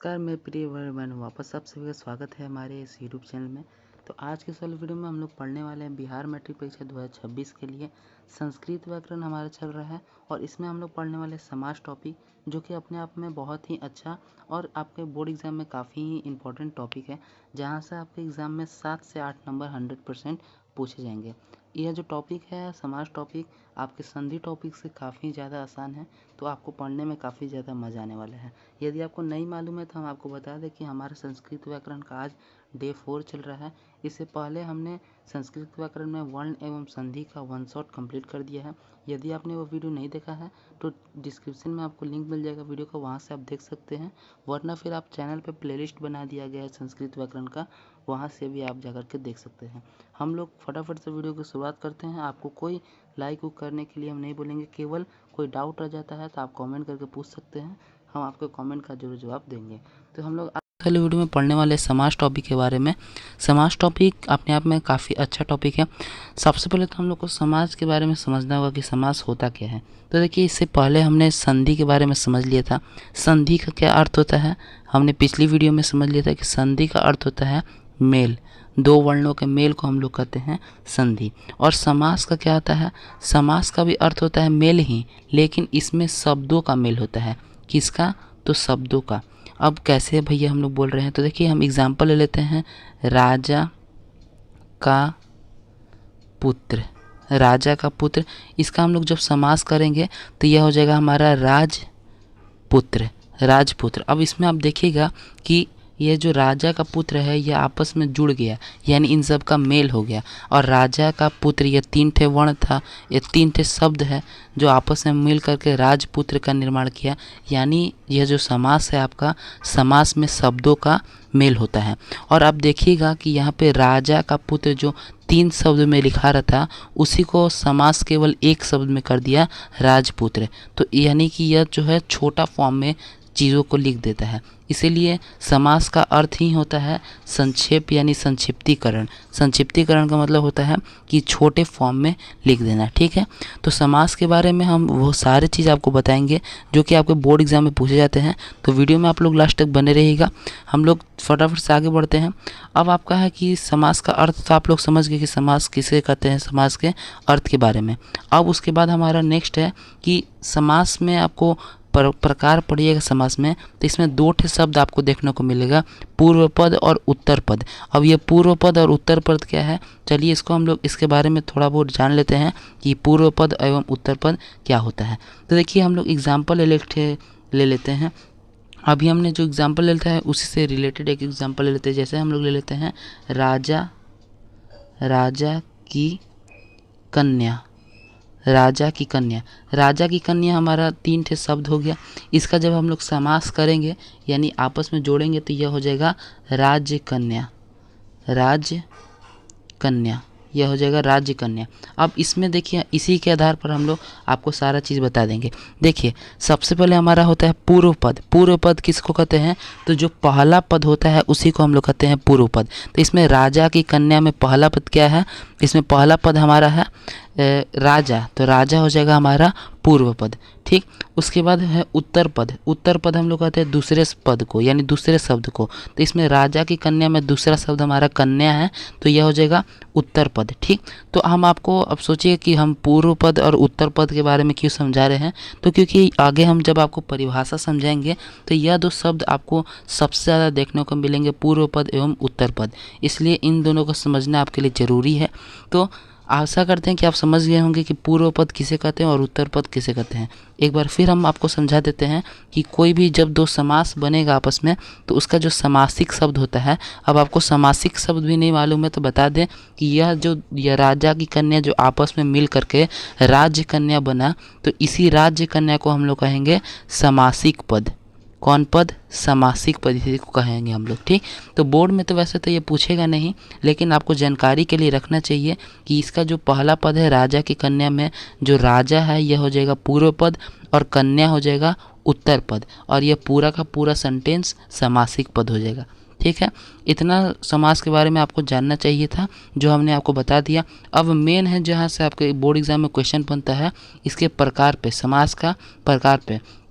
नमस्कार मेरे प्रिय भाई वापस आप सभी का स्वागत है हमारे इस यूट्यूब चैनल में। तो आज के इस वाले वीडियो में हम लोग पढ़ने वाले हैं बिहार मैट्रिक परीक्षा 2026 के लिए संस्कृत व्याकरण हमारा चल रहा है। और इसमें हम लोग पढ़ने वाले समाज टॉपिक, जो कि अपने आप में बहुत ही अच्छा और आपके बोर्ड एग्जाम में काफ़ी ही इंपॉर्टेंट टॉपिक है, जहाँ से आपके एग्ज़ाम में 7 से 8 नंबर 100% पूछे जाएंगे। यह जो टॉपिक है समाज टॉपिक आपके संधि टॉपिक से काफ़ी ज़्यादा आसान है, तो आपको पढ़ने में काफ़ी ज़्यादा मज़ा आने वाला है। यदि आपको नहीं मालूम है तो हम आपको बता दें कि हमारा संस्कृत व्याकरण का आज डे 4 चल रहा है। इससे पहले हमने संस्कृत व्याकरण में वर्ण एवं संधि का 1 शॉट कंप्लीट कर दिया है। यदि आपने वो वीडियो नहीं देखा है तो डिस्क्रिप्शन में आपको लिंक मिल जाएगा वीडियो का, वहाँ से आप देख सकते हैं, वरना फिर आप चैनल पे प्लेलिस्ट बना दिया गया है संस्कृत व्याकरण का, वहाँ से भी आप जाकर के देख सकते हैं। हम लोग फटाफट से वीडियो की शुरुआत करते हैं। आपको कोई लाइक करने के लिए हम नहीं बोलेंगे, केवल कोई डाउट रह जाता है तो आप कमेंट करके पूछ सकते हैं, हम आपके कमेंट का जरूर जवाब देंगे। तो हम लोग पहले वीडियो में पढ़ने वाले समाज टॉपिक के बारे में। समाज टॉपिक अपने आप में काफ़ी अच्छा टॉपिक है। सबसे पहले तो हम लोग को समाज के बारे में समझना होगा कि समाज होता क्या है। तो देखिए, इससे पहले हमने संधि के बारे में समझ लिया था। संधि का क्या अर्थ होता है, हमने पिछली वीडियो में समझ लिया था कि संधि का अर्थ होता है मेल, दो वर्णों के मेल को हम लोग कहते हैं संधि। और समास का क्या होता है, समास का भी अर्थ होता है मेल ही, लेकिन इसमें शब्दों का मेल होता है। किसका, तो शब्दों का। अब कैसे भैया हम लोग बोल रहे हैं, तो देखिए हम एग्जाम्पल ले लेते हैं। राजा का पुत्र, राजा का पुत्र, इसका हम लोग जब समास करेंगे तो यह हो जाएगा हमारा राजपुत्र, राजपुत्र। अब इसमें आप देखिएगा कि यह जो राजा का पुत्र है यह आपस में जुड़ गया, यानी इन सब का मेल हो गया। और राजा का पुत्र, यह 3 ठे वर्ण था, ये 3 ठे शब्द है जो आपस में मिल करके राजपुत्र का निर्माण किया। यानी यह जो समास है आपका, समास में शब्दों का मेल होता है। और आप देखिएगा कि यहाँ पे राजा का पुत्र जो 3 शब्द में लिखा रहा था, उसी को समास केवल 1 शब्द में कर दिया, राजपुत्र। तो यानी कि यह जो है छोटा फॉर्म में चीज़ों को लिख देता है। इसीलिए समास का अर्थ ही होता है संक्षेप, यानी संक्षिप्तीकरण। संक्षिप्तीकरण का मतलब होता है कि छोटे फॉर्म में लिख देना। ठीक है, तो समास के बारे में हम वो सारे चीज़ आपको बताएंगे जो कि आपके बोर्ड एग्जाम में पूछे जाते हैं। तो वीडियो में आप लोग लास्ट तक बने रहिएगा। हम लोग फटाफट से आगे बढ़ते हैं। अब आपका है कि समास का अर्थ तो आप लोग समझ गए कि समास किसे कहते हैं, समास के अर्थ के बारे में। अब उसके बाद हमारा नेक्स्ट है कि समास में आपको प्रकार पढ़िएगा समास में, तो इसमें 2 ठे शब्द आपको देखने को मिलेगा, पूर्व पद और उत्तर पद। अब ये पूर्व पद और उत्तर पद क्या है, चलिए इसको हम लोग इसके बारे में थोड़ा बहुत जान लेते हैं कि पूर्व पद एवं उत्तर पद क्या होता है। तो देखिए हम लोग एग्जाम्पल ले लेते हैं। अभी हमने जो एग्जाम्पल ले लेता है उसी से रिलेटेड एक एग्जाम्पल ले लेते हैं। जैसे हम लोग ले लेते हैं राजा की कन्या, राजा की कन्या। राजा की कन्या हमारा 3 ठे शब्द हो गया। इसका जब हम लोग समास करेंगे यानी आपस में जोड़ेंगे तो यह हो जाएगा राज्य कन्या, राज्य कन्या, यह हो जाएगा राज्य कन्या। अब इसमें देखिए इसी के आधार पर हम लोग आपको सारा चीज़ बता देंगे। देखिए सबसे पहले हमारा होता है पूर्व पद। पूर्व पद किसको कहते हैं, तो जो पहला पद होता है उसी को हम लोग कहते हैं पूर्व पद। तो इसमें राजा की कन्या में पहला पद क्या है, इसमें पहला पद हमारा है राजा, तो राजा हो जाएगा हमारा पूर्व पद। ठीक, उसके बाद है उत्तर पद। उत्तर पद हम लोग कहते हैं दूसरे पद को, यानी दूसरे शब्द को। तो इसमें राजा की कन्या में दूसरा शब्द हमारा कन्या है, तो यह हो जाएगा उत्तर पद। ठीक, तो हम आपको अब सोचिए कि हम पूर्व पद और उत्तर पद के बारे में क्यों समझा रहे हैं, तो क्योंकि आगे हम जब आपको परिभाषा समझाएंगे तो यह 2 शब्द आपको सबसे ज़्यादा देखने को मिलेंगे, पूर्व पद एवं उत्तर पद। इसलिए इन दोनों को समझना आपके लिए ज़रूरी है। तो आशा करते हैं कि आप समझ गए होंगे कि पूर्व पद किसे कहते हैं और उत्तर पद किसे कहते हैं। एक बार फिर हम आपको समझा देते हैं कि कोई भी जब 2 समास बनेगा आपस में तो उसका जो समासिक शब्द होता है, अब आपको समासिक शब्द भी नहीं मालूम है तो बता दें कि यह राजा की कन्या जो आपस में मिल करके राज्य कन्या बना, तो इसी राज्य कन्या को हम लोग कहेंगे समासिक पद। कौन पद, समासिक पद इसी को कहेंगे हम लोग। ठीक, तो बोर्ड में तो वैसे तो ये पूछेगा नहीं, लेकिन आपको जानकारी के लिए रखना चाहिए कि इसका जो पहला पद है राजा की कन्या में जो राजा है यह हो जाएगा पूर्व पद और कन्या हो जाएगा उत्तर पद, और यह पूरा का पूरा सेंटेंस समासिक पद हो जाएगा। ठीक है, इतना समास के बारे में आपको जानना चाहिए था जो हमने आपको बता दिया। अब मेन है जहाँ से आपके बोर्ड एग्जाम में क्वेश्चन बनता है, इसके प्रकार पे, समास का प्रकार पे।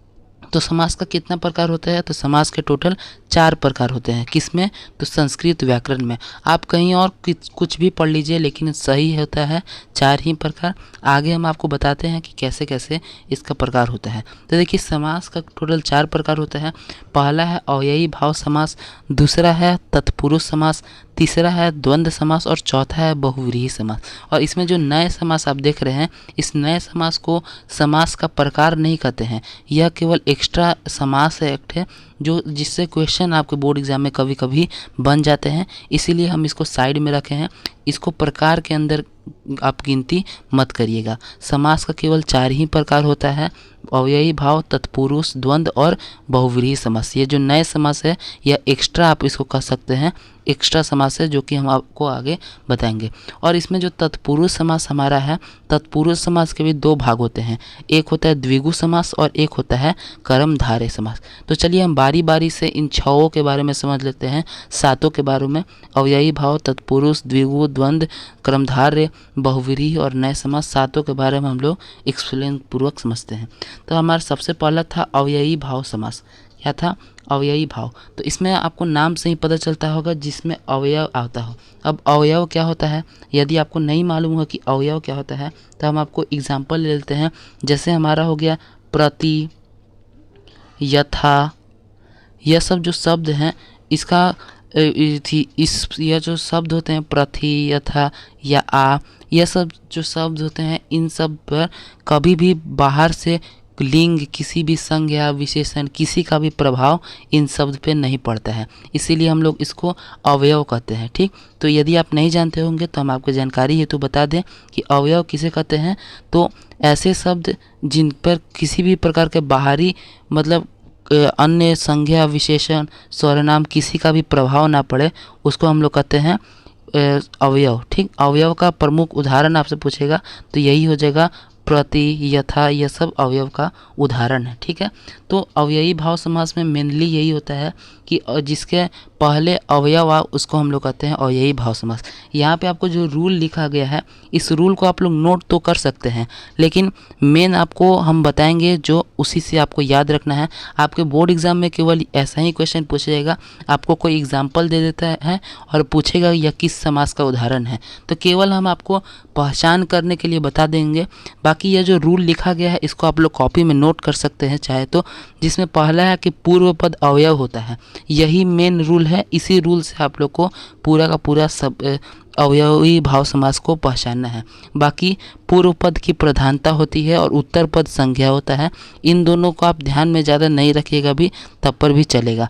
तो समास का कितना प्रकार होता है? तो समास के टोटल 4 प्रकार होते हैं। किसमें? तो संस्कृत व्याकरण में। आप कहीं और कुछ भी पढ़ लीजिए, लेकिन सही होता है 4 ही प्रकार। आगे हम आपको बताते हैं कि कैसे कैसे इसका प्रकार होता है। तो देखिए, समास का टोटल 4 प्रकार होता है। पहला है अव्ययी भाव समास, दूसरा है तत्पुरुष समास, तीसरा है द्वंद्व समास और चौथा है बहुव्रीहि समास। और इसमें जो नए समास आप देख रहे हैं, इस नए समास को समास का प्रकार नहीं कहते हैं, यह केवल एक्स्ट्रा समास है एक है जो जिससे क्वेश्चन आपके बोर्ड एग्जाम में कभी कभी बन जाते हैं, इसीलिए हम इसको साइड में रखे हैं। इसको प्रकार के अंदर आप गिनती मत करिएगा। समास का केवल 4 ही प्रकार होता है, अव्ययी भाव, तत्पुरुष, द्वंद्व और बहुव्रीहि समास। ये जो नए समास है यह एक्स्ट्रा आप इसको कह सकते हैं, एक्स्ट्रा समास है जो कि हम आपको आगे बताएंगे। और इसमें जो तत्पुरुष समास हमारा है, तत्पुरुष समास के भी 2 भाग होते हैं, एक होता है द्विगु समास और एक होता है कर्मधारय समास। तो चलिए हम बारी बारी से इन 6 के बारे में समझ लेते हैं, 7 के बारे में। अव्ययी भाव, तत्पुरुष, द्विगु, द्वंद्व, कर्मधारय, बहुव्रीहि और नए समास, 7 के बारे में हम लोग एक्सप्लेन पूर्वक समझते हैं। तो हमारा सबसे पहला था अव्ययी भाव समास। क्या था? अव्ययी भाव। तो इसमें आपको नाम से ही पता चलता होगा जिसमें अवयव आता हो। अब अवयव क्या होता है, यदि आपको नहीं मालूम हो कि अवयव क्या होता है, तो हम आपको एग्जाम्पल ले लेते हैं। जैसे हमारा हो गया प्रति, यथा, यह सब जो शब्द हैं, इसका यह जो शब्द होते हैं प्रति, यथा या आ, यह सब जो शब्द होते हैं, इन सब पर कभी भी बाहर से लिंग, किसी भी संज्ञा, विशेषण, किसी का भी प्रभाव इन शब्द पे नहीं पड़ता है, इसीलिए हम लोग इसको अवयव कहते हैं। ठीक, तो यदि आप नहीं जानते होंगे तो हम आपको जानकारी हेतु बता दें कि अवयव किसे कहते हैं। तो ऐसे शब्द जिन पर किसी भी प्रकार के बाहरी मतलब अन्य संज्ञा, विशेषण, सर्वनाम किसी का भी प्रभाव ना पड़े, उसको हम लोग कहते हैं अवयव। ठीक, अवयव का प्रमुख उदाहरण आपसे पूछेगा तो यही हो जाएगा प्रति, यथा, यह सब अवयव का उदाहरण है। ठीक है, तो अव्ययी भाव समास में मेनली यही होता है कि जिसके पहले अवयव आ उसको हम लोग कहते हैं अव्ययी भाव समास। यहाँ पे आपको जो रूल लिखा गया है, इस रूल को आप लोग नोट तो कर सकते हैं, लेकिन मेन आपको हम बताएंगे जो उसी से आपको याद रखना है। आपके बोर्ड एग्जाम में केवल ऐसा ही क्वेश्चन पूछा जाएगा, आपको कोई एग्जाम्पल दे देता है और पूछेगा यह किस समास का उदाहरण है, तो केवल हम आपको पहचान करने के लिए बता देंगे। बाकी यह जो रूल लिखा गया है इसको आप लोग कॉपी में नोट कर सकते हैं चाहे तो, जिसमें पहला है कि पूर्व पद अवयव होता है, यही मेन रूल है। इसी रूल से आप लोग को पूरा का पूरा सब अवयवी भाव समास को पहचानना है। बाकी पूर्व पद की प्रधानता होती है और उत्तर पद संज्ञा होता है, इन दोनों को आप ध्यान में ज़्यादा नहीं रखिएगा भी, तब पर भी चलेगा।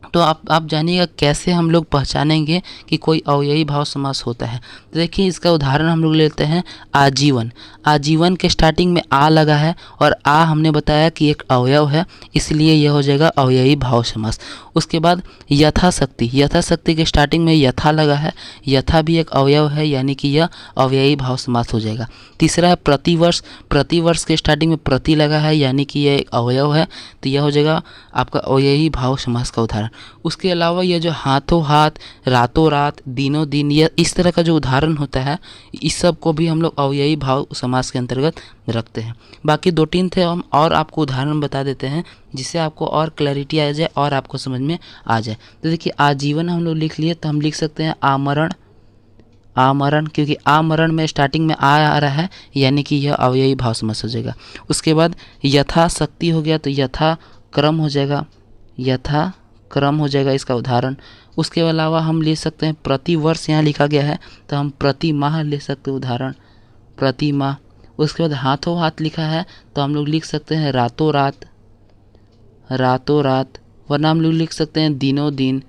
तो आप जानिएगा कैसे हम लोग पहचानेंगे कि कोई अव्ययी भाव समास होता है। तो देखिए इसका उदाहरण हम लोग लेते हैं आजीवन। आजीवन के स्टार्टिंग में आ लगा है और आ हमने बताया कि एक अवयव है, इसलिए यह हो जाएगा अव्ययी भाव समास। उसके बाद यथाशक्ति, यथाशक्ति के स्टार्टिंग में यथा लगा है, यथा भी एक अवयव है, यानी कि यह अव्ययी भाव समास हो जाएगा। तीसरा है प्रतिवर्ष, प्रतिवर्ष के स्टार्टिंग में प्रति लगा है, यानी कि यह एक अवयव है, तो यह हो जाएगा आपका अव्ययी भाव समास का उदाहरण। उसके अलावा यह जो हाथों हाथ, रातों रात, दिनों दिन, यह इस तरह का जो उदाहरण होता है, इस सब को भी हम लोग अव्ययी भाव समास के अंतर्गत रखते हैं। बाकी 2-3 थे, हम और आपको उदाहरण बता देते हैं जिससे आपको और क्लैरिटी आ जाए और आपको समझ में आ जाए। तो देखिए आजीवन हम लोग लिख लिए, तो हम लिख सकते हैं आमरण, आमरण, क्योंकि आमरण में स्टार्टिंग में आ रहा है, यानी कि यह अव्ययी भाव समास हो जाएगा। उसके बाद यथाशक्ति हो गया, तो यथा क्रम हो जाएगा, यथा क्रम हो जाएगा इसका उदाहरण। उसके अलावा हम ले सकते हैं प्रति वर्ष, यहाँ लिखा गया है तो हम प्रति माह ले सकते हैं उदाहरण, प्रति माह। उसके बाद हाथों हाथ लिखा है तो हम लोग लिख सकते हैं रातों रात, रातों रात, वरना हम लोग लिख सकते हैं दिनों दिन,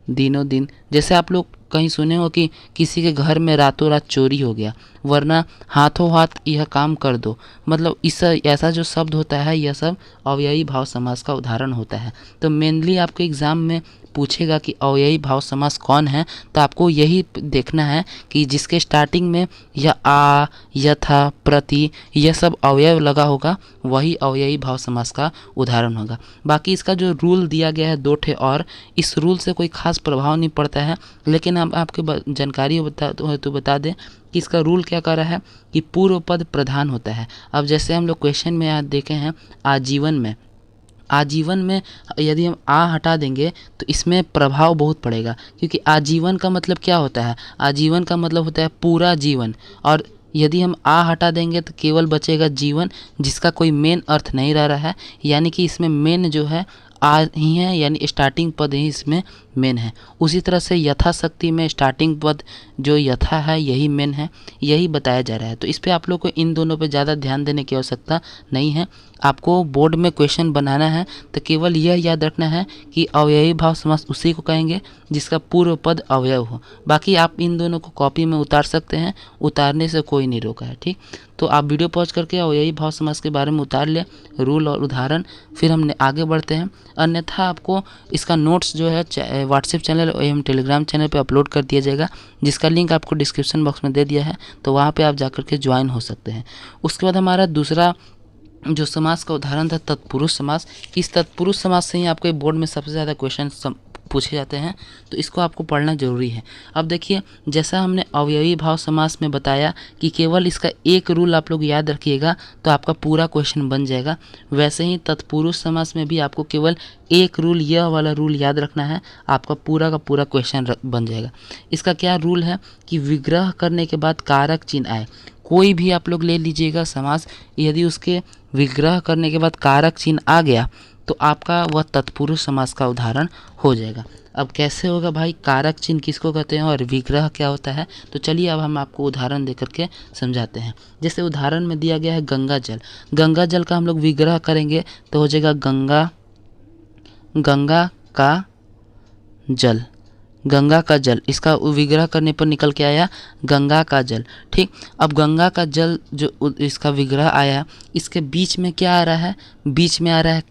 दिनों दिन। जैसे आप लोग कहीं सुने हो कि किसी के घर में रातों रात चोरी हो गया, वरना हाथों हाथ यह काम कर दो, मतलब इस ऐसा जो शब्द होता है यह सब अव्ययी भाव समास का उदाहरण होता है। तो मेनली आपके एग्ज़ाम में पूछेगा कि अव्ययी भाव समास कौन है, तो आपको यही देखना है कि जिसके स्टार्टिंग में यह आ, यथा, प्रति, यह सब अवयव लगा होगा, वही अव्ययी भाव समास का उदाहरण होगा। बाकी इसका जो रूल दिया गया है 2 ठे, और इस रूल से कोई खास प्रभाव नहीं पड़ता है, लेकिन हम आपके जानकारी तो बता दें कि इसका रूल क्या कर रहा है कि पूर्व पद प्रधान होता है। अब जैसे हम लोग क्वेश्चन में यहाँ देखे हैं आजीवन में, आजीवन में यदि हम आ हटा देंगे तो इसमें प्रभाव बहुत पड़ेगा, क्योंकि आजीवन का मतलब क्या होता है? आजीवन का मतलब होता है पूरा जीवन, और यदि हम आ हटा देंगे तो केवल बचेगा जीवन, जिसका कोई मेन अर्थ नहीं रह रहा है। यानी कि इसमें मेन जो है आ ही है, यानी स्टार्टिंग पद ही इसमें मेन है। उसी तरह से यथाशक्ति में स्टार्टिंग पद जो यथा है यही मेन है, यही बताया जा रहा है। तो इस पे आप लोग को इन दोनों पे ज़्यादा ध्यान देने की आवश्यकता नहीं है। आपको बोर्ड में क्वेश्चन बनाना है तो केवल यह याद रखना है कि अवयवी भाव समास उसी को कहेंगे जिसका पूर्व पद अवयव हो। बाकी आप इन दोनों को कॉपी में उतार सकते हैं, उतारने से कोई नहीं रोका है, ठीक। तो आप वीडियो पॉज करके अवयवी भाव समास के बारे में उतार लें, रूल और उदाहरण, फिर हम आगे बढ़ते हैं। अन्यथा आपको इसका नोट्स जो है व्हाट्सएप चैनल एवं टेलीग्राम चैनल पे अपलोड कर दिया जाएगा, जिसका लिंक आपको डिस्क्रिप्शन बॉक्स में दे दिया है, तो वहाँ पे आप जाकर के ज्वाइन हो सकते हैं। उसके बाद हमारा दूसरा जो समास का उदाहरण था तत्पुरुष समास। इस तत्पुरुष समास से ही आपके बोर्ड में सबसे ज़्यादा क्वेश्चन पूछे जाते हैं, तो इसको आपको पढ़ना जरूरी है। अब देखिए, जैसा हमने अवयवी भाव समास में बताया कि केवल इसका एक रूल आप लोग याद रखिएगा तो आपका पूरा क्वेश्चन बन जाएगा, वैसे ही तत्पुरुष समास में भी आपको केवल एक रूल, यह वाला रूल याद रखना है, आपका पूरा का पूरा क्वेश्चन बन जाएगा। इसका क्या रूल है कि विग्रह करने के बाद कारक चिन्ह आए। कोई भी आप लोग ले लीजिएगा समास, यदि उसके विग्रह करने के बाद कारक चिन्ह आ गया तो आपका वह तत्पुरुष समास का उदाहरण हो जाएगा। अब कैसे होगा भाई, कारक चिन्ह किसको कहते हैं और विग्रह क्या होता है? तो चलिए अब हम आपको उदाहरण दे करके समझाते हैं। जैसे उदाहरण में दिया गया है गंगा जल। गंगा जल का हम लोग विग्रह करेंगे तो हो जाएगा गंगा का जल। गंगा का जल, इसका विग्रह करने पर निकल के आया गंगा का जल, ठीक। अब गंगा का जल जो इसका विग्रह आया, इसके बीच में क्या आ रहा है? बीच में आ रहा है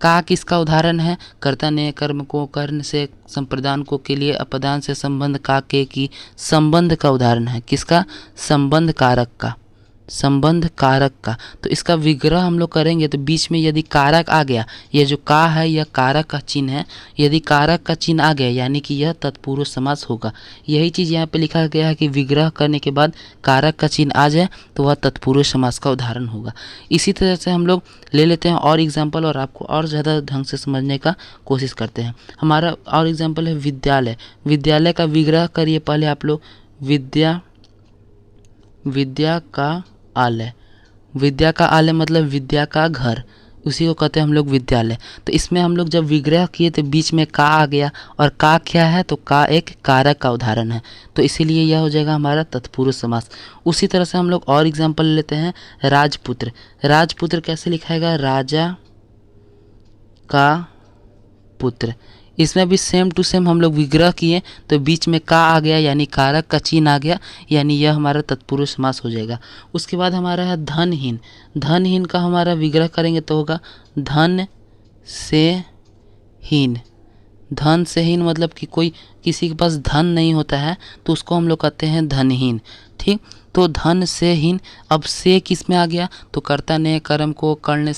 का किसका उदाहरण है? कर्ता ने कर्म को कर्ण से संप्रदान को के लिए अपदान से संबंध का के की संबंध का उदाहरण है। किसका? संबंध कारक का, संबंध कारक का। तो इसका विग्रह हम लोग करेंगे तो बीच में यदि कारक आ गया, ये जो का है यह कारक का चिन्ह है, यदि कारक का चिन्ह आ गया यानी कि यह तत्पुरुष समास होगा। यही चीज़ यहाँ पे लिखा गया है कि विग्रह करने के बाद कारक का चिन्ह आ जाए तो वह तत्पुरुष समास का उदाहरण होगा। इसी तरह से हम लोग ले लेते हैं और एग्जाम्पल, और आपको और ज़्यादा ढंग से समझने का कोशिश करते हैं। हमारा और एग्जाम्पल है विद्यालय। विद्यालय का विग्रह करिए पहले आप लोग। विद्या का आलय। विद्या का आलय मतलब विद्या का घर, उसी को कहते हैं हम लोग विद्यालय। तो इसमें हम लोग जब विग्रह किए तो बीच में का आ गया, और का क्या है? तो का एक कारक का उदाहरण है, तो इसीलिए यह हो जाएगा हमारा तत्पुरुष समास। उसी तरह से हम लोग और एग्जाम्पल लेते हैं राजपुत्र। राजपुत्र कैसे लिखाएगा? राजा का पुत्र। इसमें भी सेम टू सेम हम लोग विग्रह किए तो बीच में का आ गया यानी कारक का चिन्ह आ गया, यानी यह हमारा तत्पुरुष समास हो जाएगा। उसके बाद हमारा है धनहीन। धनहीन का हमारा विग्रह करेंगे तो होगा धन से हीन। धन से हीन मतलब कि कोई किसी के पास धन नहीं होता है तो उसको हम लोग कहते हैं धनहीन, ठीक। तो धन से हीन, अब से किस में आ गया? तो कर्ता ने कर्म को कर्ण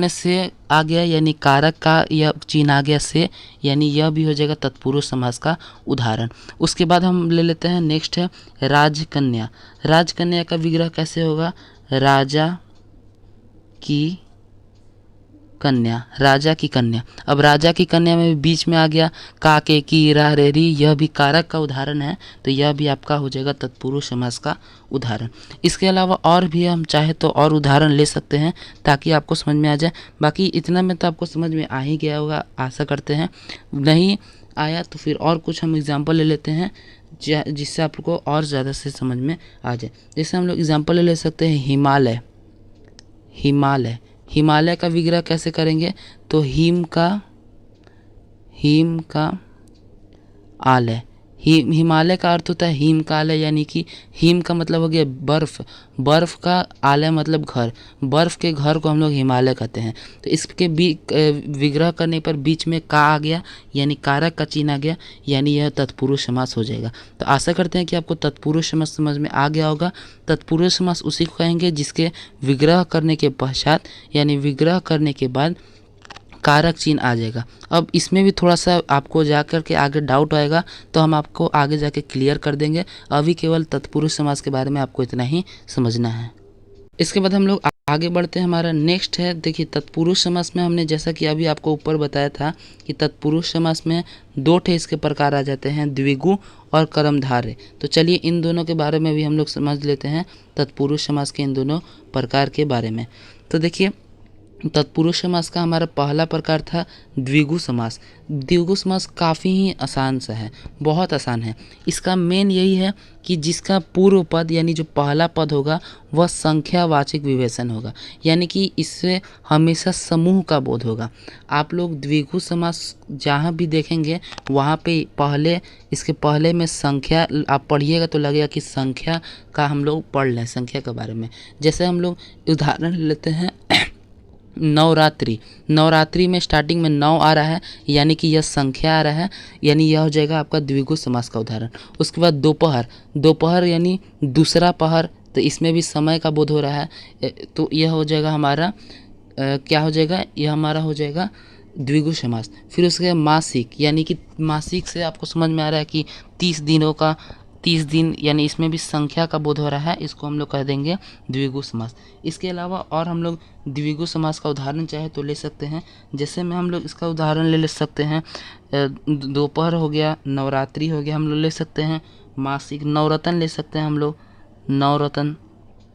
से आ गया यानी कारक का यह चिन्ह आ गया से, यानी यह भी हो जाएगा तत्पुरुष समास का उदाहरण। उसके बाद हम ले लेते हैं, नेक्स्ट है राजकन्या। राजकन्या का विग्रह कैसे होगा? राजा की कन्या। राजा की कन्या। अब राजा की कन्या में भी बीच में आ गया का के की रा रे री, यह भी कारक का उदाहरण है, तो यह भी आपका हो जाएगा तत्पुरुष समास का उदाहरण। इसके अलावा और भी हम चाहे तो और उदाहरण ले सकते हैं ताकि आपको समझ में आ जाए। बाकी इतना में तो आपको समझ में आ ही गया होगा, आशा करते हैं। नहीं आया तो फिर और कुछ हम एग्जाम्पल ले लेते हैं जिससे आपको और ज़्यादा से समझ में आ जाए। जैसे हम लोग एग्जाम्पल ले सकते हैं हिमालय। हिमालय का विग्रह कैसे करेंगे? तो हिम का आलय। हिमालय का अर्थ होता है हिम का आलय, यानी कि हिम का मतलब हो गया बर्फ, बर्फ का आलय मतलब घर, बर्फ के घर को हम लोग हिमालय कहते हैं। तो इसके विग्रह करने पर बीच में का आ गया यानी कारक का चिन्ह आ गया, यानी यह तत्पुरुष समास हो जाएगा। तो आशा करते हैं कि आपको तत्पुरुष समास समझ में आ गया होगा। तत्पुरुष समास उसी को कहेंगे जिसके विग्रह करने के पश्चात यानी विग्रह करने के बाद कारक चिन्ह आ जाएगा। अब इसमें भी थोड़ा सा आपको जाकर के आगे डाउट आएगा तो हम आपको आगे जाके क्लियर कर देंगे। अभी केवल तत्पुरुष समास के बारे में आपको इतना ही समझना है। इसके बाद हम लोग आगे बढ़ते हैं। हमारा नेक्स्ट है, देखिए तत्पुरुष समास में हमने जैसा कि अभी आपको ऊपर बताया था कि तत्पुरुष समास में दो ठे इसके प्रकार आ जाते हैं, द्विगु और कर्मधारय। तो चलिए इन दोनों के बारे में भी हम लोग समझ लेते हैं, तत्पुरुष समास के इन दोनों प्रकार के बारे में। तो देखिए तत्पुरुष समास का हमारा पहला प्रकार था द्विगु समास। द्विगु समास काफ़ी ही आसान सा है, बहुत आसान है। इसका मेन यही है कि जिसका पूर्व पद यानी जो पहला पद होगा वह संख्यावाचक विशेषण होगा, यानी कि इससे हमेशा समूह का बोध होगा। आप लोग द्विगु समास जहाँ भी देखेंगे वहाँ पे पहले इसके पहले में संख्या आप पढ़िएगा तो लगेगा कि संख्या का हम लोग पढ़ लें, संख्या के बारे में। जैसे हम लोग उदाहरण लेते हैं नवरात्रि। नवरात्रि में स्टार्टिंग में 9 आ रहा है, यानी कि यह संख्या आ रहा है, यानी यह हो जाएगा आपका द्विगु समास का उदाहरण। उसके बाद दोपहर, दोपहर यानी दूसरा पहर, तो इसमें भी समय का बोध हो रहा है, तो यह हो जाएगा हमारा क्या हो जाएगा, यह हमारा हो जाएगा द्विगु समास। फिर उसके बाद मासिक, यानी कि मासिक से आपको समझ में आ रहा है कि 30 दिनों का 30 दिन, यानी इसमें भी संख्या का बोध हो रहा है, इसको हम लोग कह देंगे द्विगु समास। इसके अलावा और हम लोग द्विगु समास का उदाहरण चाहे तो ले सकते हैं। जैसे में हम लोग इसका उदाहरण ले सकते हैं, दोपहर हो गया, नवरात्रि हो गया, हम लोग ले सकते हैं मासिक। नवरत्न ले सकते हैं हम लोग, नवरत्न।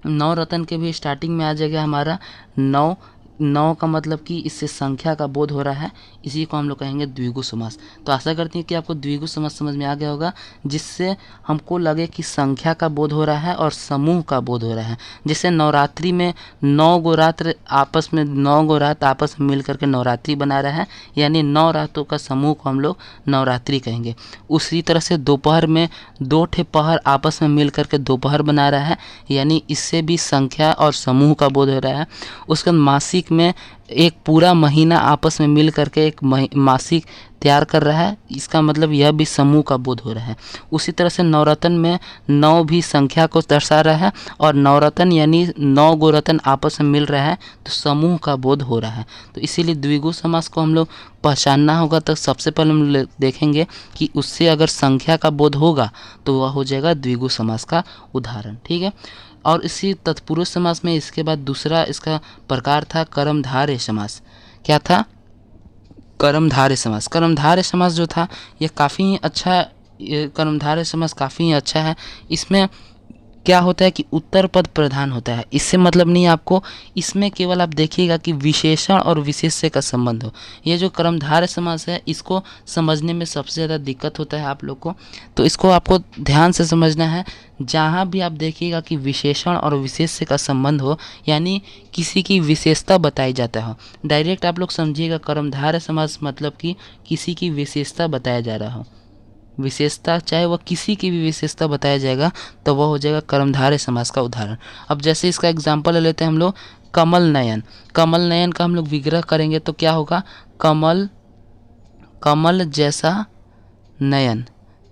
नवरत्न के भी स्टार्टिंग में आ जाएगा हमारा 9। 9 का मतलब कि इससे संख्या का बोध हो रहा है, इसी को हम लोग कहेंगे द्विगु समास। तो आशा करते हैं कि आपको द्विगु समास समझ में आ गया होगा, जिससे हमको लगे कि संख्या का बोध हो रहा है और समूह का बोध हो रहा है। जैसे नवरात्रि में 9 गो रात आपस में 9 गो रात आपस में मिल करके नवरात्रि बना रहा है, यानी 9 रातों का समूह को हम लोग नवरात्रि कहेंगे। उसी तरह से दोपहर में 2 ठे पहर आपस में मिल करके दोपहर बना रहा है, यानी इससे भी संख्या और समूह का बोध हो रहा है। उसके बाद मासिक में एक पूरा महीना आपस में मिल करके एक मासिक तैयार कर रहा है, इसका मतलब यह भी समूह का बोध हो रहा है। उसी तरह से नवरत्न में 9 भी संख्या को दर्शा रहा है, और नवरत्न यानी 9 गो रत्न आपस में मिल रहा है, तो समूह का बोध हो रहा है। तो इसीलिए द्विगु समास को हम लोग पहचानना होगा, तो सबसे पहले हम देखेंगे कि उससे अगर संख्या का बोध होगा तो वह हो जाएगा द्विगु समास का उदाहरण, ठीक है। और इसी तत्पुरुष समास में इसके बाद दूसरा इसका प्रकार था कर्मधारय समास। क्या था? कर्मधारय समास। कर्मधारय समास जो था यह काफ़ी अच्छा, कर्मधारय समास काफ़ी अच्छा है। इसमें क्या होता है कि उत्तर पद प्रधान होता है। इससे मतलब नहीं आपको, इसमें केवल आप देखिएगा कि विशेषण और विशेष्य का संबंध हो। ये जो कर्मधारय समास है इसको समझने में सबसे ज़्यादा दिक्कत होता है आप लोग को, तो इसको आपको ध्यान से समझना है। जहाँ भी आप देखिएगा कि विशेषण और विशेष्य का संबंध हो, यानी किसी की विशेषता बताई जाता हो, डायरेक्ट आप लोग समझिएगा कर्मधारय समास मतलब कि किसी की विशेषता बताया जा रहा हो। विशेषता चाहे वह किसी की भी विशेषता बताया जाएगा तो वह हो जाएगा कर्मधारय समास का उदाहरण। अब जैसे इसका एग्जाम्पल ले लेते हैं हम लोग, कमल नयन। कमल नयन का हम लोग विग्रह करेंगे तो क्या होगा? कमल, कमल जैसा नयन,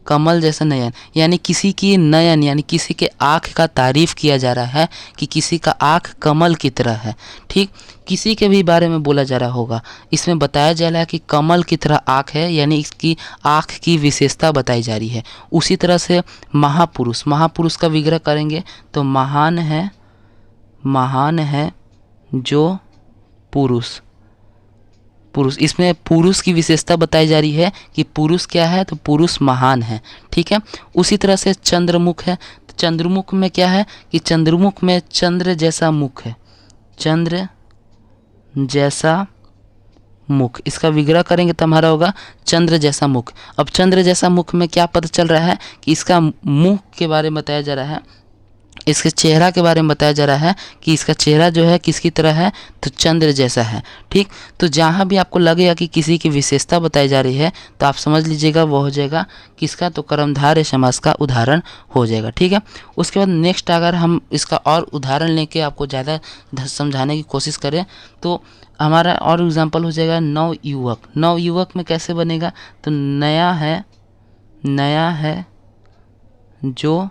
कमल जैसा नयन, यानी किसी की नयन यानी किसी के आँख का तारीफ किया जा रहा है कि किसी का आँख कमल की तरह है, ठीक। किसी के भी बारे में बोला जा रहा होगा, इसमें बताया जा रहा है कि कमल की तरह आँख है, यानी इसकी आँख की विशेषता बताई जा रही है। उसी तरह से महापुरुष, महापुरुष का विग्रह करेंगे तो महान है, महान है जो पुरुष, पुरुष, इसमें पुरुष की विशेषता बताई जा रही है कि पुरुष क्या है, तो पुरुष महान है, ठीक है। उसी तरह से चंद्रमुख है, तो चंद्रमुख में क्या है कि चंद्रमुख में चंद्र जैसा मुख है, चंद्र जैसा मुख, इसका विग्रह करेंगे तो हमारा होगा चंद्र जैसा मुख। अब चंद्र जैसा मुख में क्या पता चल रहा है कि इसका मुख के बारे में बताया जा रहा है, इसके चेहरा के बारे में बताया जा रहा है कि इसका चेहरा जो है किसकी तरह है, तो चंद्र जैसा है, ठीक। तो जहाँ भी आपको लगेगा कि किसी की विशेषता बताई जा रही है तो आप समझ लीजिएगा वो हो जाएगा किसका, तो कर्मधारय समास का उदाहरण हो जाएगा, ठीक है। उसके बाद नेक्स्ट अगर हम इसका और उदाहरण लेके आपको ज़्यादा समझाने की कोशिश करें तो हमारा और एग्जाम्पल हो जाएगा नवयुवक। नवयुवक में कैसे बनेगा, तो नया है, नया है जो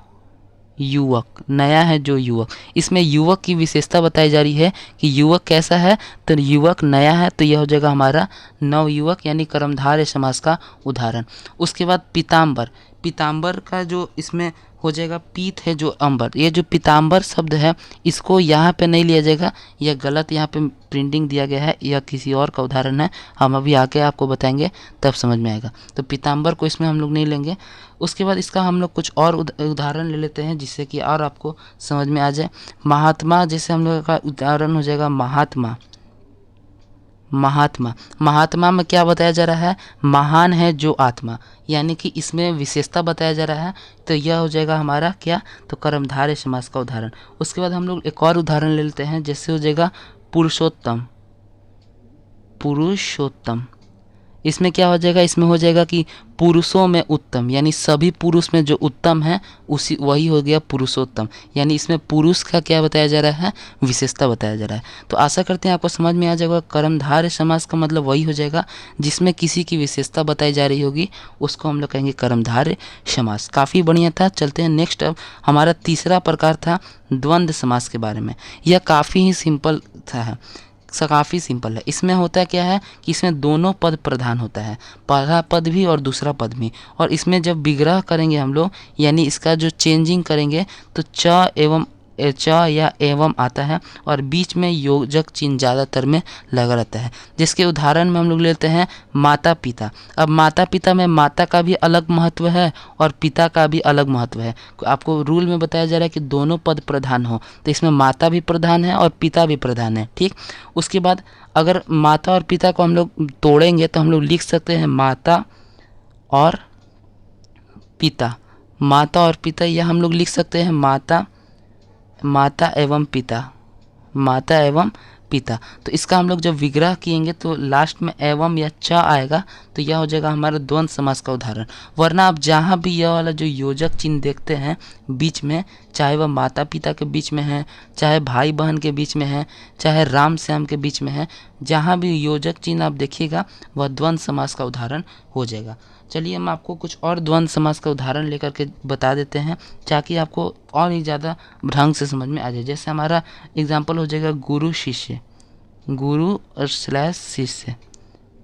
युवक, नया है जो युवक, इसमें युवक की विशेषता बताई जा रही है कि युवक कैसा है, तो युवक नया है, तो यह हो जाएगा हमारा नवयुवक यानी कर्मधारय समास का उदाहरण। उसके बाद पीताम्बर। पीताम्बर का जो इसमें हो जाएगा पीत है जो अंबर, ये जो पीताम्बर शब्द है इसको यहाँ पे नहीं लिया जाएगा, यह गलत यहाँ पे प्रिंटिंग दिया गया है, यह किसी और का उदाहरण है, हम अभी आके आपको बताएंगे तब समझ में आएगा। तो पीताम्बर को इसमें हम लोग नहीं लेंगे। उसके बाद इसका हम लोग कुछ और उदाहरण ले लेते हैं जिससे कि और आपको समझ में आ जाए। महात्मा, जैसे हम लोग का उदाहरण हो जाएगा महात्मा। महात्मा, महात्मा में क्या बताया जा रहा है? महान है जो आत्मा, यानी कि इसमें विशेषता बताया जा रहा है। तो यह हो जाएगा हमारा क्या? तो कर्मधारय समास का उदाहरण। उसके बाद हम लोग एक और उदाहरण ले लेते हैं, जैसे हो जाएगा पुरुषोत्तम। पुरुषोत्तम, इसमें क्या हो जाएगा? इसमें हो जाएगा कि पुरुषों में उत्तम, यानी सभी पुरुष में जो उत्तम है उसी वही हो गया पुरुषोत्तम, यानी इसमें पुरुष का क्या बताया जा रहा है? विशेषता बताया जा रहा है। तो आशा करते हैं आपको समझ में आ जाएगा। कर्मधारय समास का मतलब वही हो जाएगा जिसमें किसी की विशेषता बताई जा रही होगी, उसको हम लोग कहेंगे कर्मधारय समास। काफ़ी बढ़िया था। चलते हैं नेक्स्ट। अब हमारा तीसरा प्रकार था द्वंद्व समास के बारे में। यह काफ़ी ही सिंपल था, काफ़ी सिंपल है। इसमें होता है क्या है कि इसमें दोनों पद प्रधान होता है, पहला पद भी और दूसरा पद भी। और इसमें जब विग्रह करेंगे हम लोग, यानी इसका जो चेंजिंग करेंगे तो च एवं च या एवं आता है और बीच में योजक चिन्ह ज़्यादातर में लगा रहता है। जिसके उदाहरण में हम लोग लेते हैं माता पिता। अब माता पिता में माता का भी अलग महत्व है और पिता का भी अलग महत्व है। आपको रूल में बताया जा रहा है कि दोनों पद प्रधान हो, तो इसमें माता भी प्रधान है और पिता भी प्रधान है। ठीक, उसके बाद अगर माता और पिता को हम लोग तोड़ेंगे तो हम लोग लिख सकते हैं माता और पिता। माता और पिता, यह हम लोग लिख सकते हैं माता एवं पिता। माता एवं पिता। तो इसका हम लोग जब विग्रह किएंगे तो लास्ट में एवं या च आएगा, तो यह हो जाएगा हमारा द्वंद्व समास का उदाहरण। वरना आप जहाँ भी यह वाला जो योजक चिन्ह देखते हैं बीच में, चाहे वह माता पिता के बीच में है, चाहे भाई बहन के बीच में है, चाहे राम श्याम के बीच में है, जहाँ भी योजक चिन्ह आप देखिएगा वह द्वंद्व समास का उदाहरण हो जाएगा। चलिए हम आपको कुछ और द्वंद्व समास का उदाहरण लेकर के बता देते हैं ताकि आपको और ही ज़्यादा ढंग से समझ में आ जाए। जैसे हमारा एग्जाम्पल हो जाएगा गुरु शिष्य, गुरु / शिष्य।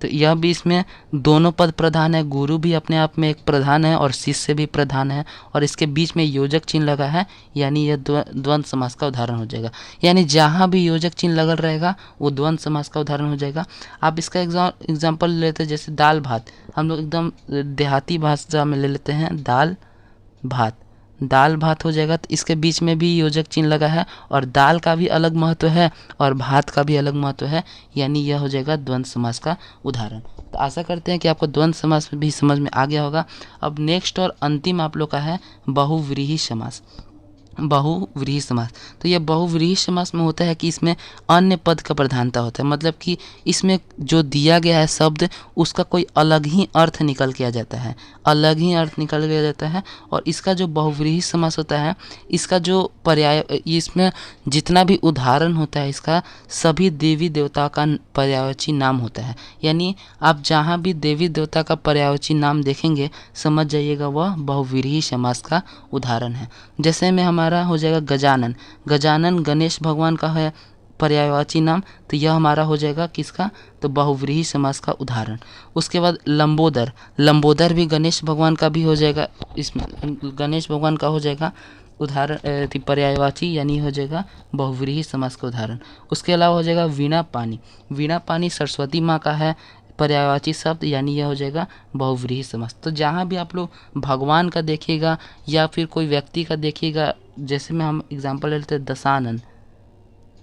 तो यह भी इसमें दोनों पद प्रधान है, गुरु भी अपने आप में एक प्रधान है और शिष्य भी प्रधान है, और इसके बीच में योजक चिन्ह लगा है, यानी यह द्वंद्व समास का उदाहरण हो जाएगा। यानी जहाँ भी योजक चिन्ह लगल रहेगा वो द्वंद्व समास का उदाहरण हो जाएगा। आप इसका एग्जाम्पल लेते हैं, जैसे दाल भात। हम लोग एकदम देहाती भाषा में ले लेते हैं दाल भात। दाल भात हो जाएगा, तो इसके बीच में भी योजक चिन्ह लगा है और दाल का भी अलग महत्व है और भात का भी अलग महत्व है, यानी यह हो जाएगा द्वंद्व समास का उदाहरण। तो आशा करते हैं कि आपको द्वंद्व समास भी समझ में आ गया होगा। अब नेक्स्ट और अंतिम आप लोग का है बहुव्रीहि समास। बहुव्रीहि समास, तो यह बहुव्रीहि समास में होता है कि इसमें अन्य पद का प्रधानता होता है, मतलब कि इसमें जो दिया गया है शब्द उसका कोई अलग ही अर्थ निकल के आ जाता है, अलग ही अर्थ निकल के आ जाता है। और इसका जो बहुव्रीहि समास होता है, इसका जो पर्याय, इसमें जितना भी उदाहरण होता है इसका सभी देवी देवता का पर्यायवाची नाम होता है। यानी आप जहाँ भी देवी देवता का पर्यायवाची नाम देखेंगे समझ जाइएगा वह बहुव्रीहि समास का उदाहरण है। जैसे में हमारा हो जाएगा गजानन। गजानन गणेश भगवान का है पर्यायवाची नाम, तो यह हमारा हो जाएगा किसका? तो बहुव्रीहि समास का उदाहरण। उसके बाद लंबोदर। लंबोदर भी गणेश भगवान का भी हो जाएगा, इसमें गणेश भगवान का हो जाएगा उदाहरण पर्यायवाची, यानी हो जाएगा बहुव्रीहि समास का उदाहरण। उसके अलावा हो जाएगा वीणा पानी। वीणा पानी सरस्वती माँ का है पर्यायवाची शब्द, यानी यह हो जाएगा बहुव्रीहि समास। तो जहाँ भी आप लोग भगवान का देखिएगा या फिर कोई व्यक्ति का देखिएगा, जैसे में हम एग्जांपल ले लेते हैं दशानन।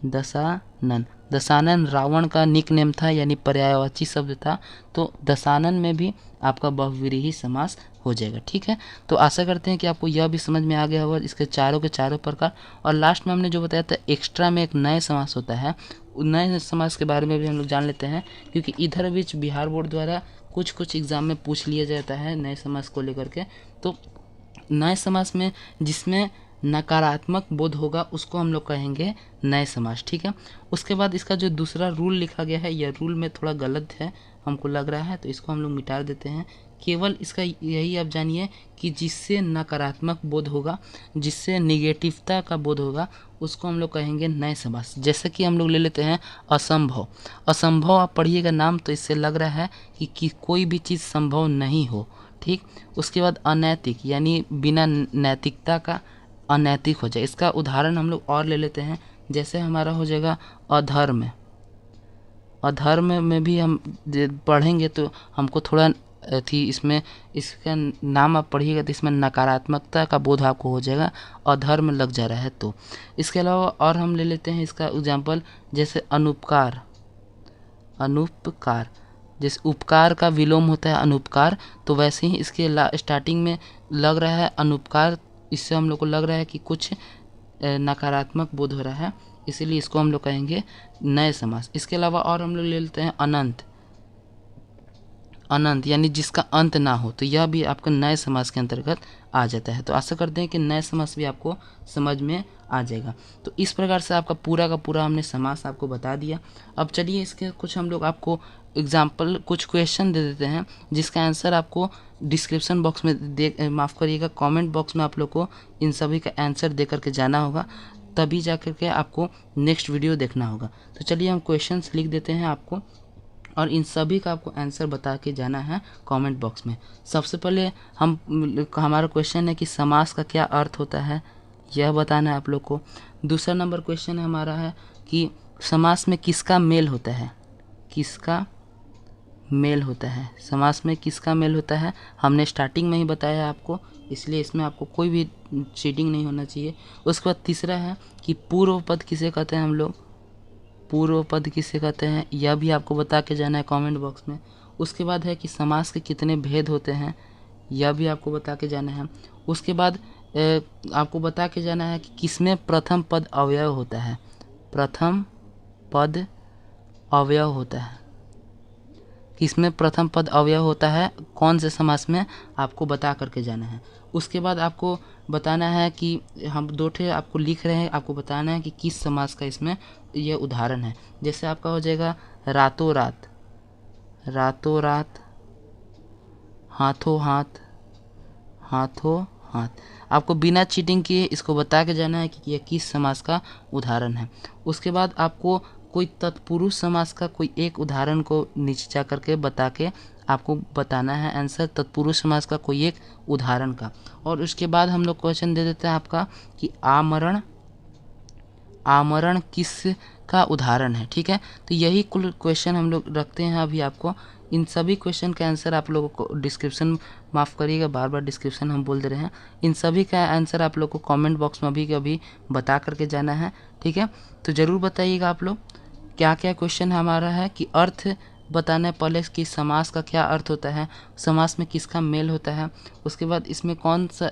दशानन, दशानन रावण का निक नेम था, यानी पर्यायवाची शब्द था, तो दशानन में भी आपका बहुव्रीहि समास हो जाएगा। ठीक है, तो आशा करते हैं कि आपको यह भी समझ में आ गया होगा इसके चारों के चारों प्रकार। और लास्ट में हमने जो बताया था एक्स्ट्रा में एक नए समास होता है, नए समास के बारे में भी हम लोग जान लेते हैं, क्योंकि इधर बीच बिहार बोर्ड द्वारा कुछ एग्जाम में पूछ लिया जाता है नए समास को लेकर के। तो नए समास में जिसमें नकारात्मक बोध होगा उसको हम लोग कहेंगे नए समास। ठीक है, उसके बाद इसका जो दूसरा रूल लिखा गया है, यह रूल में थोड़ा गलत है हमको लग रहा है, तो इसको हम लोग मिटा देते हैं। केवल इसका यही आप जानिए कि जिससे नकारात्मक बोध होगा, जिससे निगेटिवता का बोध होगा, उसको हम लोग कहेंगे नए समास। जैसे कि हम लोग ले लेते हैं असंभव। असंभव आप पढ़िएगा नाम तो इससे लग रहा है कि कोई भी चीज़ संभव नहीं हो। ठीक। उसके बाद अनैतिक यानी बिना नैतिकता का अनैतिक हो जाए। इसका उदाहरण हम लोग और ले लेते हैं, जैसे हमारा हो जाएगा अधर्म। अधर्म में भी हम पढ़ेंगे तो हमको थोड़ा थी इसमें, इसका नाम आप पढ़िएगा तो इसमें नकारात्मकता का बोध आपको हो जाएगा, अधर्म लग जा रहा है तो। इसके अलावा और हम ले लेते हैं इसका एग्जाम्पल, जैसे अनुपकार। अनुपकार जैसे उपकार का विलोम होता है अनुपकार, तो वैसे ही इसके स्टार्टिंग में लग रहा है अनुपकार, इससे हम लोग को लग रहा है कि कुछ नकारात्मक बोध हो रहा है, इसीलिए इसको हम लोग कहेंगे नए समास। इसके अलावा और हम लोग ले लेते हैं अनंत। अनंत यानी जिसका अंत ना हो, तो यह भी आपका नए समास के अंतर्गत आ जाता है। तो आशा करते हैं कि नए समास भी आपको समझ में आ जाएगा। तो इस प्रकार से आपका पूरा का पूरा हमने समास आपको बता दिया। अब चलिए इसके कुछ हम लोग आपको एग्जाम्पल, कुछ क्वेश्चन दे देते हैं जिसका आंसर आपको डिस्क्रिप्शन बॉक्स में माफ़ करिएगा, कमेंट बॉक्स में आप लोग को इन सभी का आंसर दे करके जाना होगा, तभी जा करके आपको नेक्स्ट वीडियो देखना होगा। तो चलिए हम क्वेश्चंस लिख देते हैं आपको, और इन सभी का आपको आंसर बता के जाना है कमेंट बॉक्स में। सबसे पहले हमारा क्वेश्चन है कि समास का क्या अर्थ होता है, यह बताना है आप लोग को। दूसरा नंबर क्वेश्चन हमारा है कि समास में किसका मेल होता है। किसका मेल होता है, समास में किसका मेल होता है, हमने स्टार्टिंग में ही बताया आपको, इसलिए इसमें आपको कोई भी चीटिंग नहीं होना चाहिए। उसके बाद तीसरा है कि पूर्व पद किसे कहते हैं हम लोग, पूर्व पद किसे कहते हैं, यह भी आपको बता के जाना है कमेंट बॉक्स में। उसके बाद है कि समास के कितने भेद होते हैं, यह भी आपको बता के जाना है। उसके बाद आपको बता के जाना है कि किसमें प्रथम पद अवयव होता है। प्रथम पद अवयव होता है, किसमें प्रथम पद अवयव होता है, कौन से समास में, आपको बता करके जाना है। उसके बाद आपको बताना है कि हम दो ठे आपको लिख रहे हैं, आपको बताना है कि किस समास का इसमें यह उदाहरण है। जैसे आपका हो जाएगा रातों रात, रातों रात, हाथों हाथ, हाथों हाथ। आपको बिना चीटिंग किए इसको बता के जाना है कि यह किस समास का उदाहरण है। उसके बाद आपको कोई तत्पुरुष समास का कोई एक उदाहरण को नीचे जा करके बता के आपको बताना है आंसर तत्पुरुष समास का कोई एक उदाहरण का। और उसके बाद हम लोग क्वेश्चन दे देते हैं आपका कि आमरण, आमरण किस का उदाहरण है। ठीक है, तो यही कुल क्वेश्चन हम लोग रखते हैं अभी आपको। इन सभी क्वेश्चन का आंसर आप लोगों को डिस्क्रिप्शन, माफ़ करिएगा बार बार डिस्क्रिप्शन हम बोल दे रहे हैं, इन सभी का आंसर आप लोग को कमेंट बॉक्स में अभी के अभी बता करके जाना है। ठीक है, तो ज़रूर बताइएगा आप लोग क्या क्या क्वेश्चन हमारा है कि अर्थ बताना है पहले कि समास का क्या अर्थ होता है, समास में किसका मेल होता है। उसके बाद इसमें कौन सा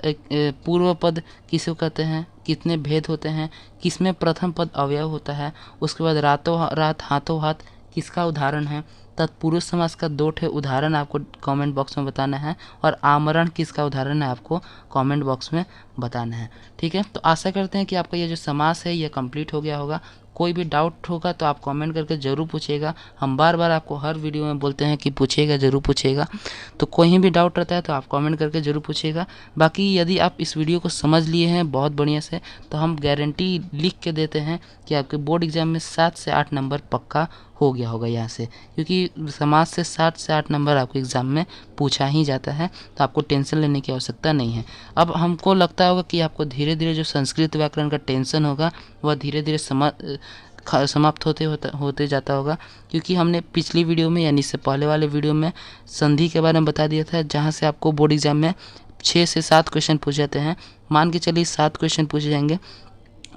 पूर्व पद किसे कहते हैं, कितने भेद होते हैं, किसमें प्रथम पद अवयव होता है। उसके बाद रातों रात, हाथों हाथ किसका उदाहरण है। तत्पुरुष समास का दो ठे उदाहरण आपको कमेंट बॉक्स में बताना है, और आमरण किसका उदाहरण है आपको कमेंट बॉक्स में बताना है। ठीक है, तो आशा करते हैं कि आपका ये जो समास है ये कंप्लीट हो गया होगा। कोई भी डाउट होगा तो आप कमेंट करके ज़रूर पूछिएगा। हम बार बार आपको हर वीडियो में बोलते हैं कि पूछिएगा, ज़रूर पूछिएगा। तो कोई भी डाउट रहता है तो आप कमेंट करके ज़रूर पूछिएगा। बाकी यदि आप इस वीडियो को समझ लिए हैं बहुत बढ़िया से, तो हम गारंटी लिख के देते हैं कि आपके बोर्ड एग्जाम में 7 से 8 नंबर पक्का हो गया होगा यहाँ से, क्योंकि समाज से 7 से 8 नंबर आपको एग्ज़ाम में पूछा ही जाता है, तो आपको टेंशन लेने की आवश्यकता नहीं है। अब हमको लगता होगा कि आपको धीरे धीरे जो संस्कृत व्याकरण का टेंशन होगा वह धीरे धीरे समाप्त होते जाता होगा, क्योंकि हमने पिछली वीडियो में यानी इससे पहले वाले वीडियो में संधि के बारे में बता दिया था, जहाँ से आपको बोर्ड एग्जाम में 6 से 7 क्वेश्चन पूछ जाते हैं। मान के चलिए 7 क्वेश्चन पूछे जाएंगे,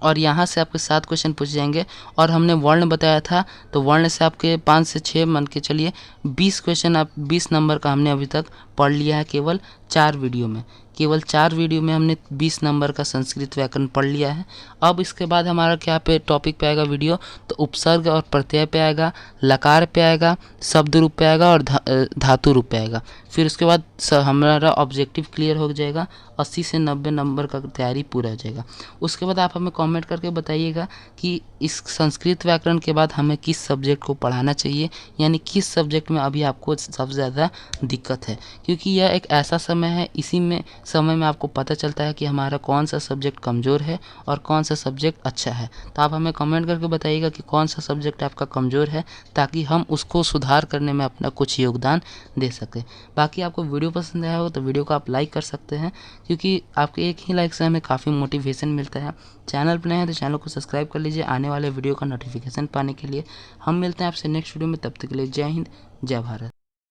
और यहाँ से आपके 7 क्वेश्चन पूछ जाएंगे। और हमने वर्ण बताया था, तो वर्ण से आपके 5 से 6 मान के चलिए 20 क्वेश्चन, आप 20 नंबर का हमने अभी तक पढ़ लिया है केवल 4 वीडियो में। केवल 4 वीडियो में हमने 20 नंबर का संस्कृत व्याकरण पढ़ लिया है। अब इसके बाद हमारा क्या पे टॉपिक पे आएगा वीडियो, तो उपसर्ग और प्रत्यय पे आएगा, लकार पे आएगा, शब्द रूप पे आएगा, और धातु रूप पे आएगा। फिर उसके बाद हमारा ऑब्जेक्टिव क्लियर हो जाएगा, 80 से 90 नंबर का तैयारी पूरा हो जाएगा। उसके बाद आप हमें कमेंट करके बताइएगा कि इस संस्कृत व्याकरण के बाद हमें किस सब्जेक्ट को पढ़ाना चाहिए, यानी किस सब्जेक्ट में अभी आपको सबसे ज़्यादा दिक्कत है, क्योंकि यह एक ऐसा समय है, इसी में समय में आपको पता चलता है कि हमारा कौन सा सब्जेक्ट कमज़ोर है और कौन सा सब्जेक्ट अच्छा है। तो आप हमें कमेंट करके बताइएगा कि कौन सा सब्जेक्ट आपका कमज़ोर है, ताकि हम उसको सुधार करने में अपना कुछ योगदान दे सकें। बाकी आपको वीडियो पसंद आया हो तो वीडियो को आप लाइक कर सकते हैं, क्योंकि आपके एक ही लाइक से हमें काफ़ी मोटिवेशन मिलता है। चैनल पर नए हैं तो चैनल को सब्सक्राइब कर लीजिए आने वाले वीडियो का नोटिफिकेशन पाने के लिए। हम मिलते हैं आपसे नेक्स्ट वीडियो में, तब तक के लिए जय हिंद, जय भारत।